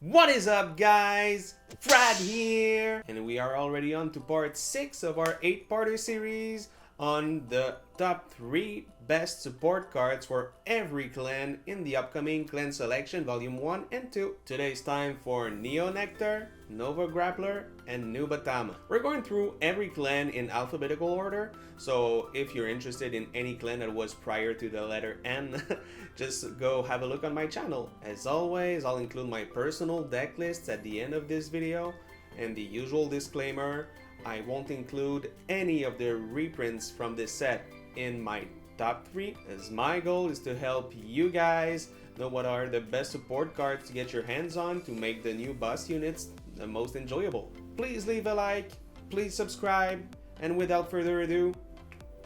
What is up, guys? Frad here, and we are already on to part 6 of our 8-parter series on the top 3 best support cards for every clan in the upcoming Clan Selection Volume 1 and 2. Today's time for Neo Nectar, Nova Grappler, and Nubatama. We're going through every clan in alphabetical order, so if you're interested in any clan that was prior to the letter N, just go have a look on my channel. As always, I'll include my personal deck lists at the end of this video, and the usual disclaimer, I won't include any of the reprints from this set in my top 3, as my goal is to help you guys know what are the best support cards to get your hands on to make the new boss units the most enjoyable. Please leave a like, please subscribe, and without further ado,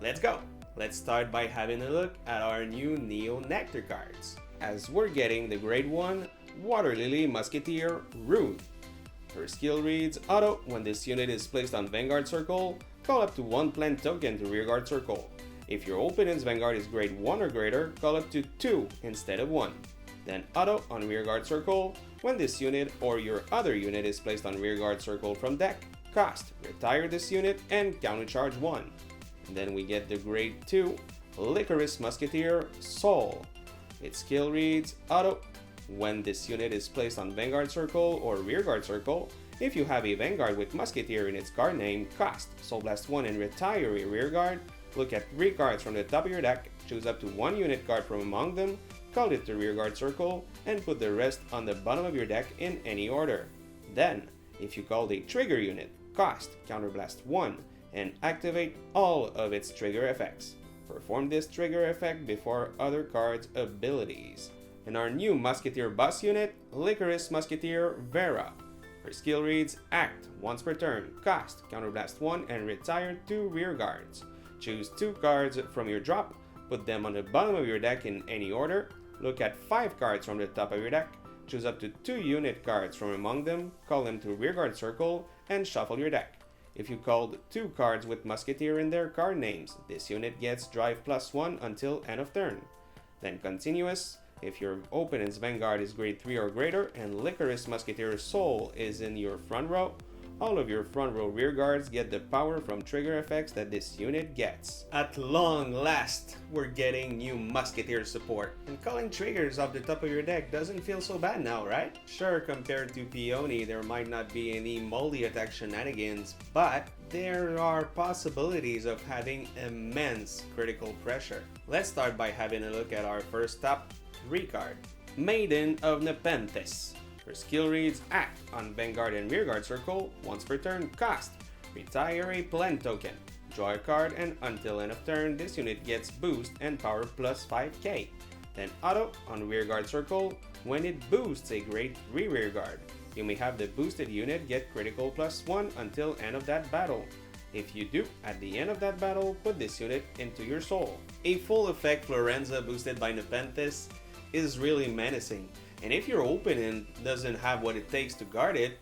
let's go! Let's start by having a look at our new Neo Nectar cards, as we're getting the Grade 1 Water Lily Musketeer Rune. Her skill reads, Auto, when this unit is placed on Vanguard Circle, call up to 1 plant token to Rearguard Circle. If your opponent's Vanguard is Grade 1 or greater, call up to 2 instead of 1. Then Auto on Rearguard Circle, when this unit or your other unit is placed on Rearguard Circle from deck, cost, retire this unit and countercharge 1. And then we get the Grade 2 Licorice Musketeer Soul. Its skill reads, Auto, when this unit is placed on Vanguard Circle or Rearguard Circle, if you have a Vanguard with Musketeer in its card name, cost, Soul Blast 1 and retire a Rearguard, look at 3 cards from the top of your deck, choose up to 1 unit card from among them, call it to Rearguard Circle, and put the rest on the bottom of your deck in any order. Then, if you called a trigger unit, cost, Counterblast 1, and activate all of its trigger effects. Perform this trigger effect before other cards' abilities. And our new Musketeer boss unit, Licorice Musketeer Vera. Her skill reads, Act, once per turn, cost, Counterblast 1 and retire 2 rear guards. Choose 2 cards from your drop, put them on the bottom of your deck in any order, look at 5 cards from the top of your deck, choose up to 2 unit cards from among them, call them to Rearguard Circle, and shuffle your deck. If you called 2 cards with Musketeer in their card names, this unit gets Drive +1 until end of turn. Then continuous, if your opponent's Vanguard is Grade 3 or greater and Licorice Musketeer Soul is in your front row, all of your front row rear guards get the power from trigger effects that this unit gets. At long last, we're getting new Musketeer support, and calling triggers off the top of your deck doesn't feel so bad now, right? Sure, compared to Peony, there might not be any multi-attack shenanigans, but there are possibilities of having immense critical pressure. Let's start by having a look at our first top 3 card, Maiden of Nepenthes. Her skill reads, Act on Vanguard and Rearguard Circle, once per turn, cost, retire a plant token, draw a card, and until end of turn, this unit gets boost and power plus 5k. Then Auto on Rearguard Circle, when it boosts a Grade 3 Rearguard, you may have the boosted unit get critical +1 until end of that battle. If you do, at the end of that battle, put this unit into your soul. A full effect Florenza boosted by Nepenthes is really menacing, and if your opponent doesn't have what it takes to guard it,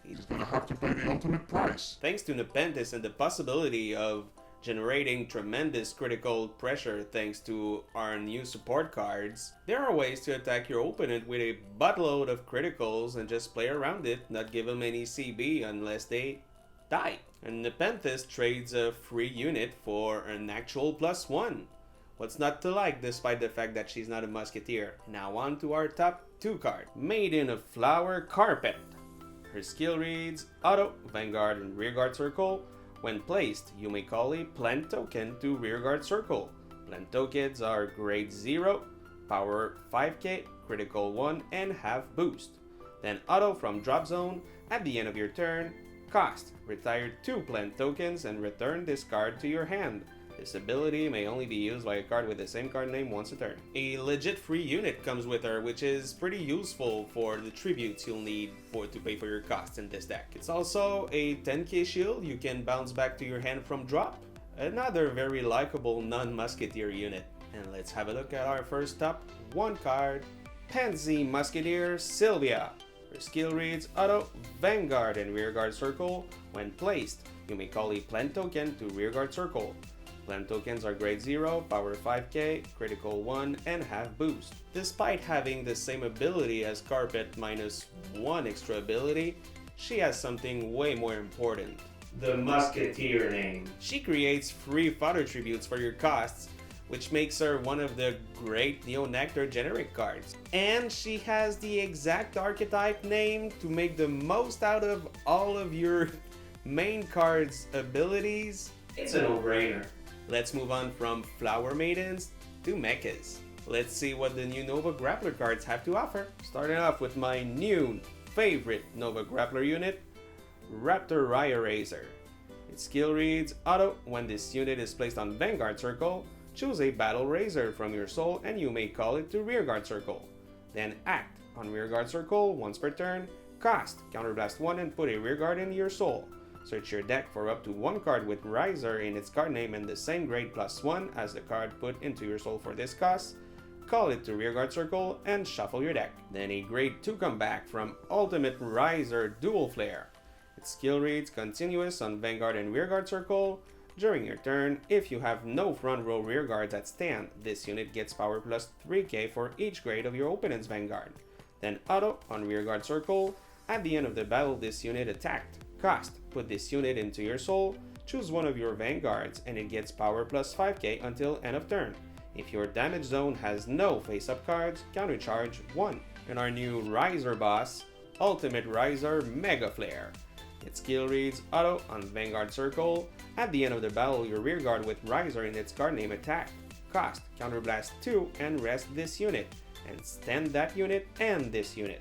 he's gonna have to pay the ultimate price. Thanks to Nepenthes and the possibility of generating tremendous critical pressure thanks to our new support cards, there are ways to attack your opponent with a buttload of criticals and just play around it, not give them any CB unless they die. And Nepenthes trades a free unit for an actual +1. What's not to like despite the fact that she's not a musketeer? Now on to our top 2 card, Maiden of Flower Carpet. Her skill reads, Auto, Vanguard and Rearguard Circle. When placed, you may call a plant token to Rearguard Circle. Plant tokens are Grade 0, power 5k, critical 1 and have boost. Then Auto from Drop Zone, at the end of your turn, cost, retire 2 plant tokens and return this card to your hand. This ability may only be used by a card with the same card name once a turn. A legit free unit comes with her, which is pretty useful for the tributes you'll need to pay for your costs in this deck. It's also a 10k shield you can bounce back to your hand from drop. Another very likable non-musketeer unit. And let's have a look at our first top 1 card, Pansy Musketeer Sylvia. Her skill reads, Auto, Vanguard and Rearguard Circle. When placed, you may call a plant token to Rearguard Circle. Land tokens are grade 0, power 5k, critical 1, and have boost. Despite having the same ability as Carpet minus 1 extra ability, she has something way more important. The Musketeer name. She creates free fodder tributes for your costs, which makes her one of the great Neo Nectar generic cards. And she has the exact archetype name to make the most out of all of your main card's abilities. It's a no-brainer. Let's move on from Flower Maidens to Mechas. Let's see what the new Nova Grappler cards have to offer. Starting off with my new favorite Nova Grappler unit, Raptor Raya Razor. Its skill reads, auto, when this unit is placed on Vanguard Circle, choose a Battle Razor from your soul and you may call it to Rearguard Circle. Then act on Rearguard Circle once per turn, cost Counterblast 1 and put a Rearguard in your soul. Search your deck for up to one card with Riser in its card name and the same grade +1 as the card put into your soul for this cost. Call it to Rearguard Circle and shuffle your deck. Then a grade 2 comeback from Ultimate Riser Dual Flare. Its skill reads continuous on Vanguard and Rearguard Circle. During your turn, if you have no front row rearguards at stand, this unit gets power plus 3k for each grade of your opponent's Vanguard. Then auto on Rearguard Circle. At the end of the battle, this unit attacked. Cost, put this unit into your soul, choose one of your Vanguards and it gets power plus 5k until end of turn. If your damage zone has no face-up cards, countercharge 1. And our new Riser boss, Ultimate Riser Mega Flare. Its skill reads auto on Vanguard Circle. At the end of the battle, your rearguard with Riser in its card name attack. Cost, counterblast 2 and rest this unit. And stand that unit and this unit.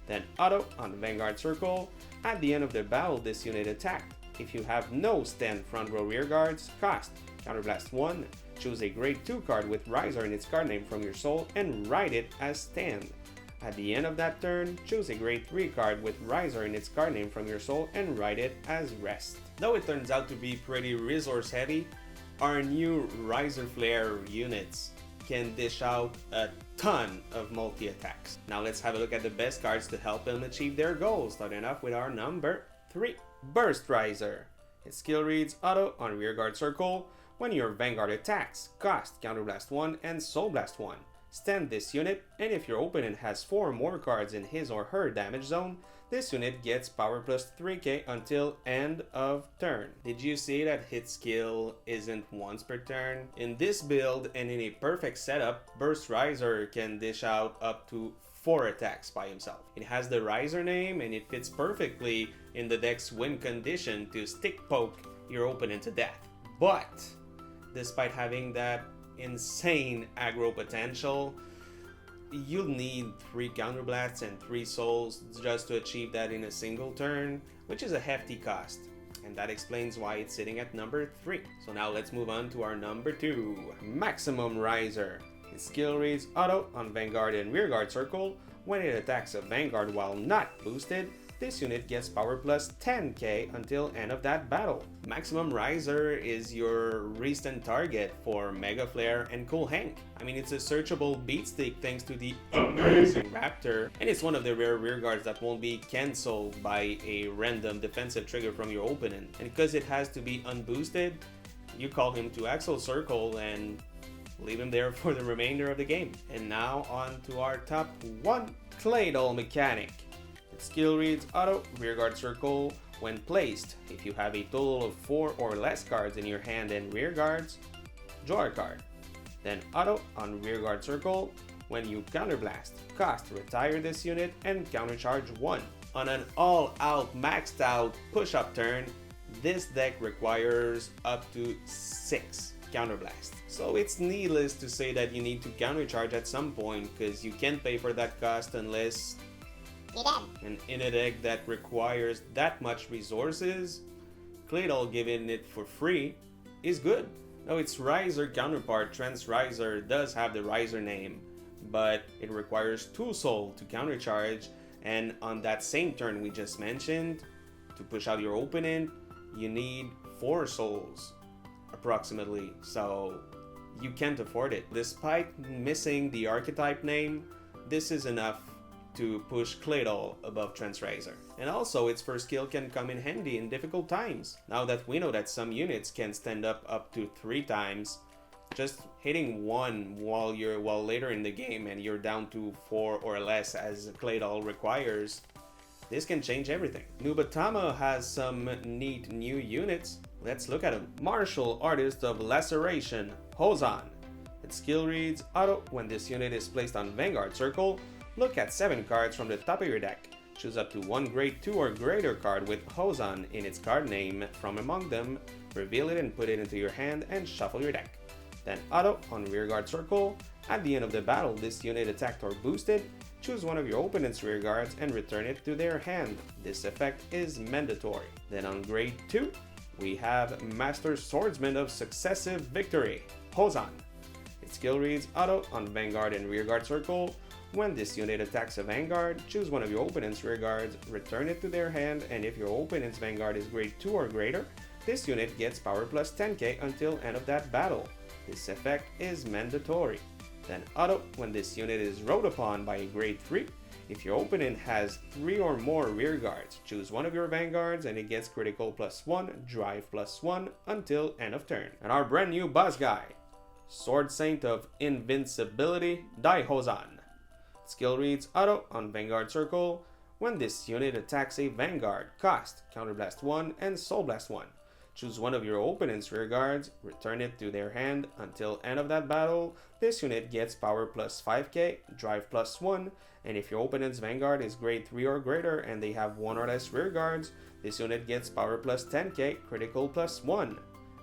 Then auto on Vanguard Circle. At the end of the battle, this unit attacked. If you have no stand front row rearguards, cost, counterblast 1. Choose a grade 2 card with Riser in its card name from your soul and write it as stand. At the end of that turn, choose a grade 3 card with Riser in its card name from your soul and write it as rest. Though it turns out to be pretty resource heavy, our new Riser Flare units can dish out a ton of multi-attacks. Now let's have a look at the best cards to help them achieve their goals, starting off with our number 3, Burst Riser. Its skill reads auto on Rearguard Circle. When your Vanguard attacks, cost Counterblast 1 and Soul Blast 1. Stand this unit, and if your opponent has 4 more cards in his or her damage zone, this unit gets power plus 3k until end of turn. Did you see that hit skill isn't once per turn? In this build and in a perfect setup, Burst Riser can dish out up to 4 attacks by himself. It has the Riser name and it fits perfectly in the deck's win condition to stick poke your opponent to death. But despite having that insane aggro potential, you'll need 3 counterblasts and 3 souls just to achieve that in a single turn, which is a hefty cost. And that explains why it's sitting at number 3. So now let's move on to our number 2, Maximum Riser. Its skill reads auto on Vanguard and Rearguard Circle. When it attacks a Vanguard while not boosted, this unit gets power plus 10k until end of that battle. Maximum Riser is your recent target for Mega Flare and Cool Hank. I mean, it's a searchable beatstick thanks to the amazing Raptor, and it's one of the rare rearguards that won't be cancelled by a random defensive trigger from your opponent. And because it has to be unboosted, you call him to Axel Circle and leave him there for the remainder of the game. And now on to our top 1, Claydol Mechanic. Skill reads auto, Rearguard Circle. When placed, if you have a total of 4 or less cards in your hand and rearguards, draw a card. Then auto on Rearguard Circle. When you counterblast, cost, retire this unit and countercharge 1. On an all-out maxed out push-up turn, this deck requires up to 6 counterblasts. So it's needless to say that you need to countercharge at some point, because you can't pay for that cost unless you're dead. And in a deck that requires that much resources, Claydol giving it for free is good. Now its Riser counterpart, Trans Riser, does have the Riser name, but it requires 2 soul to countercharge, and on that same turn we just mentioned, to push out your opponent, you need 4 souls approximately, so you can't afford it. Despite missing the archetype name, this is enough to push Claydol above Transrazer. And also its first skill can come in handy in difficult times. Now that we know that some units can stand up to 3 times, just hitting 1 while later in the game and you're down to 4 or less as Claydol requires, this can change everything. Nubatama has some neat new units. Let's look at them. Martial Artist of Laceration, Hozan. Its skill reads, auto, when this unit is placed on Vanguard Circle, look at 7 cards from the top of your deck. Choose up to 1 grade 2 or greater card with Hozan in its card name from among them, reveal it and put it into your hand and shuffle your deck. Then auto, on Rearguard Circle, at the end of the battle this unit attacked or boosted, choose one of your opponent's rear guards and return it to their hand. This effect is mandatory. Then on grade 2, we have Master Swordsman of Successive Victory, Hozan. Its skill reads, auto, on Vanguard and Rearguard Circle, when this unit attacks a Vanguard, choose one of your opponent's rear guards, return it to their hand, and if your opponent's Vanguard is grade 2 or greater, this unit gets power plus 10k until end of that battle. This effect is mandatory. Then auto, when this unit is rode upon by a grade 3, if your opponent has 3 or more rear guards, choose one of your Vanguards and it gets critical plus 1, drive plus 1 until end of turn. And our brand new boss guy, Sword Saint of Invincibility, Dai Hozan. Skill reads, auto, on Vanguard Circle, when this unit attacks a Vanguard, cost, Counterblast 1 and Soul Blast 1. Choose one of your opponent's rear guards, return it to their hand until end of that battle. This unit gets power plus 5k, drive plus 1, and if your opponent's Vanguard is grade 3 or greater and they have 1 or less rear guards, this unit gets power plus 10k, critical plus 1.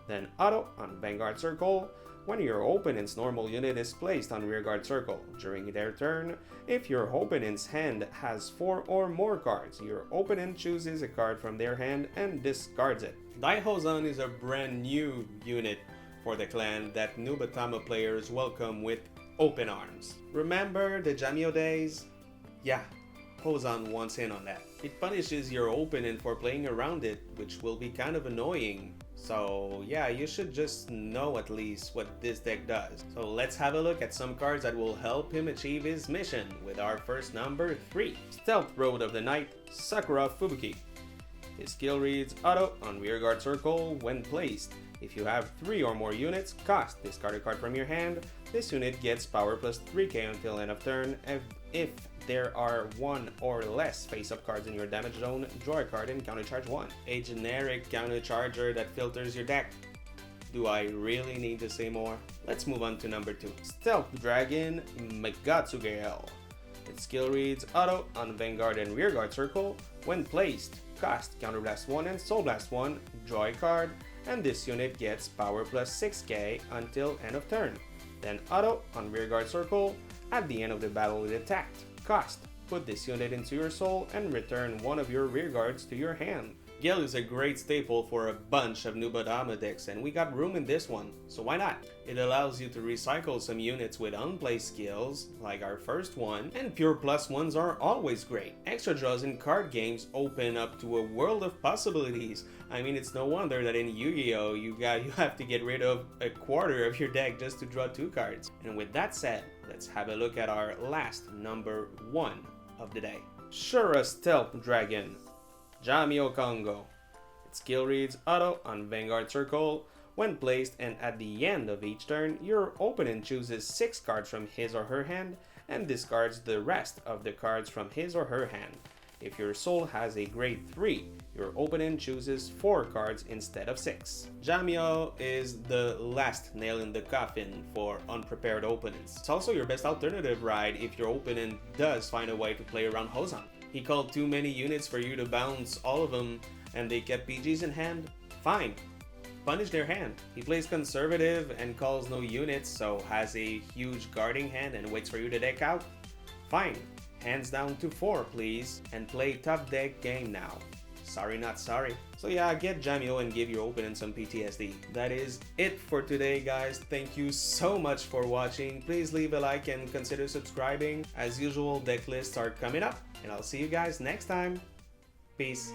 Then auto, on Vanguard Circle, when your opponent's normal unit is placed on Rearguard Circle during their turn, if your opponent's hand has 4 or more cards, your opponent chooses a card from their hand and discards it. Dai Hozan is a brand new unit for the clan that Nubatama players welcome with open arms. Remember the Jamio days? Yeah, Hozan wants in on that. It punishes your opponent for playing around it, which will be kind of annoying. So yeah, you should just know at least what this deck does. So let's have a look at some cards that will help him achieve his mission with our first number 3. Stealth Road of the Night, Sakura Fubuki. His skill reads, auto, on Rearguard Circle, when placed. If you have 3 or more units, cost, discard a card from your hand. This unit gets power plus 3k until end of turn. If there are 1 or less face-up cards in your damage zone, draw a card and countercharge 1. A generic countercharger that filters your deck. Do I really need to say more? Let's move on to number 2. Stealth Dragon, Megatsugale. Its skill reads, auto, on Vanguard and Rearguard Circle, when placed. Cost, Counterblast 1 and Soul Blast 1, draw a card, and this unit gets power plus 6k until end of turn. Then auto, on Rearguard Circle, at the end of the battle it attacked. Cost, put this unit into your soul and return one of your rearguards to your hand. Gale is a great staple for a bunch of Nubatama decks, and we got room in this one, so why not? It allows you to recycle some units with unplay skills, like our first one, and pure plus ones are always great. Extra draws in card games open up to a world of possibilities. I mean, it's no wonder that in Yu-Gi-Oh! You have to get rid of a quarter of your deck just to draw 2 cards. And with that said, let's have a look at our last number 1 of the day. Shura Stealth Dragon, Jamio Congo. Its skill reads, auto, on Vanguard Circle, when placed and at the end of each turn, your opponent chooses 6 cards from his or her hand and discards the rest of the cards from his or her hand. If your soul has a grade 3, your opponent chooses 4 cards instead of 6. Jamio is the last nail in the coffin for unprepared opponents. It's also your best alternative ride if your opponent does find a way to play around Hozan. He called too many units for you to bounce all of them and they kept PGs in hand? Fine. Punish their hand. He plays conservative and calls no units, so has a huge guarding hand and waits for you to deck out? Fine. Hands down to 4 please, and play top deck game now. Sorry not sorry. So yeah, get Jamio and give your opponent some PTSD. That is it for today, guys. Thank you so much for watching. Please leave a like and consider subscribing. As usual, deck lists are coming up, and I'll see you guys next time. Peace.